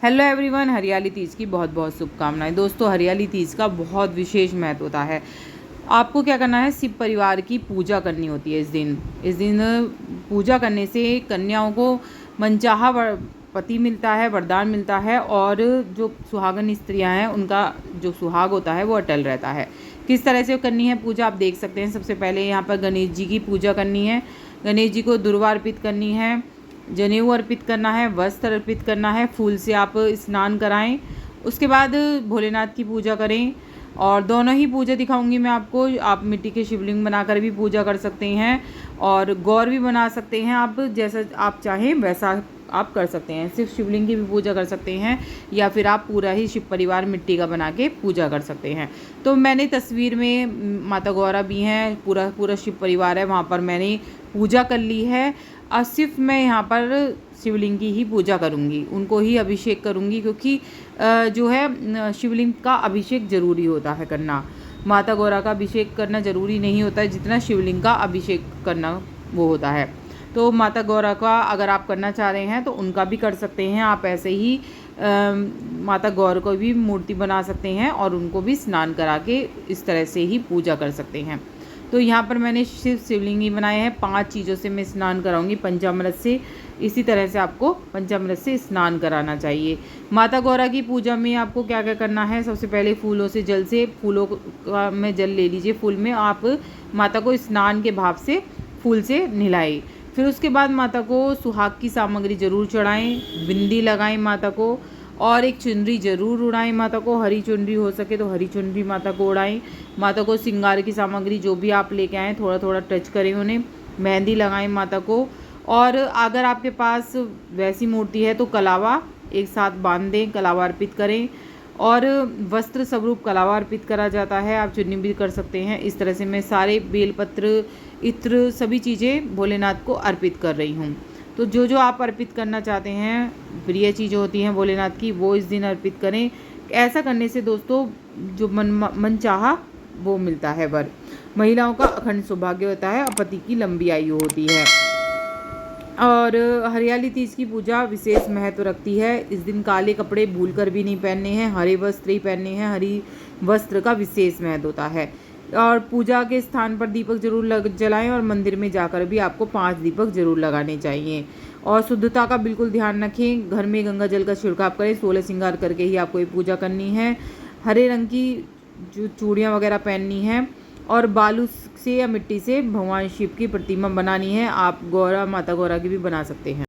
Hello everyone, हरियाली तीज की बहुत बहुत शुभकामनाएं। दोस्तों, हरियाली तीज का बहुत विशेष महत्व होता है। आपको क्या करना है, शिव परिवार की पूजा करनी होती है। इस दिन पूजा करने से कन्याओं को मनचाहा पति मिलता है, वरदान मिलता है, और जो सुहागन स्त्रियां हैं उनका जो सुहाग होता है वो अटल रहता है। किस तरह से करनी है पूजा, आप देख सकते हैं। सबसे पहले यहाँ पर गणेश जी की पूजा करनी है। गणेश जी को दुर्वा अर्पित करनी है, जनेऊ अर्पित करना है, वस्त्र अर्पित करना है, फूल से आप स्नान कराएं। उसके बाद भोलेनाथ की पूजा करें, और दोनों ही पूजा दिखाऊंगी मैं आपको। आप मिट्टी के शिवलिंग बनाकर भी पूजा कर सकते हैं, और गौर भी बना सकते हैं। आप जैसा आप चाहें वैसा आप कर सकते हैं। सिर्फ शिवलिंग की भी पूजा कर सकते हैं, या फिर आप पूरा ही शिव परिवार मिट्टी का बना के पूजा कर सकते हैं। तो मैंने तस्वीर में माता गौरा भी हैं, पूरा शिव परिवार है, वहाँ पर मैंने पूजा कर ली है। और सिर्फ मैं यहाँ पर शिवलिंग की ही पूजा करूँगी, उनको ही अभिषेक करूँगी, क्योंकि जो है शिवलिंग का अभिषेक ज़रूरी होता है करना। माता गौरा का अभिषेक करना ज़रूरी नहीं होता है जितना शिवलिंग का अभिषेक करना वो होता है। तो माता गौरा का अगर आप करना चाह रहे हैं तो उनका भी कर सकते हैं। आप ऐसे ही माता गौर को भी मूर्ति बना सकते हैं, और उनको भी स्नान करा के इस तरह से ही पूजा कर सकते हैं। तो यहाँ पर मैंने शिवलिंग ही बनाए हैं। 5 चीज़ों से मैं स्नान कराऊंगी, पंचामृत से। इसी तरह से आपको पंचामृत से स्नान कराना चाहिए। माता गौरा की पूजा में आपको क्या क्या करना है, सबसे पहले फूलों से जल से फूलों का में जल ले लीजिए। फूल में आप माता को स्नान के भाव से फूल से नहलाएं। फिर उसके बाद माता को सुहाग की सामग्री जरूर चढ़ाएं, बिंदी लगाएं माता को, और एक चुनरी जरूर उड़ाएं माता को। हरी चुनरी हो सके तो हरी चुनरी माता को उड़ाएं। माता को श्रृंगार की सामग्री जो भी आप लेके आएँ थोड़ा थोड़ा टच करें उन्हें। मेहंदी लगाएं माता को, और अगर आपके पास वैसी मूर्ति है तो कलावा एक साथ बांध दें, कलावा अर्पित करें। और वस्त्र स्वरूप कलावा अर्पित करा जाता है, आप चुन्नी भी कर सकते हैं। इस तरह से मैं सारे बेलपत्र, इत्र, सभी चीज़ें भोलेनाथ को अर्पित कर रही हूँ। तो जो आप अर्पित करना चाहते हैं, प्रिय चीज़ें होती हैं भोलेनाथ की, वो इस दिन अर्पित करें। ऐसा करने से दोस्तों जो मन चाहा वो मिलता है वर। महिलाओं का अखंड सौभाग्य होता है, और पति की लंबी आयु होती है। और हरियाली तीज की पूजा विशेष महत्व रखती है। इस दिन काले कपड़े भूल कर भी नहीं पहनने हैं, हरे वस्त्र ही पहनने हैं। हरी वस्त्र का विशेष महत्व होता है। और पूजा के स्थान पर दीपक जरूर जलाएं, और मंदिर में जाकर भी आपको 5 दीपक जरूर लगाने चाहिए। और शुद्धता का बिल्कुल ध्यान रखें। घर में गंगा जल का छिड़काव करें, 16 श्रृंगार करके ही आपको ये पूजा करनी है। हरे रंग की जो चूड़ियाँ वगैरह पहननी है, और बालू से या मिट्टी से भगवान शिव की प्रतिमा बनानी है। आप माता गौरा की भी बना सकते हैं।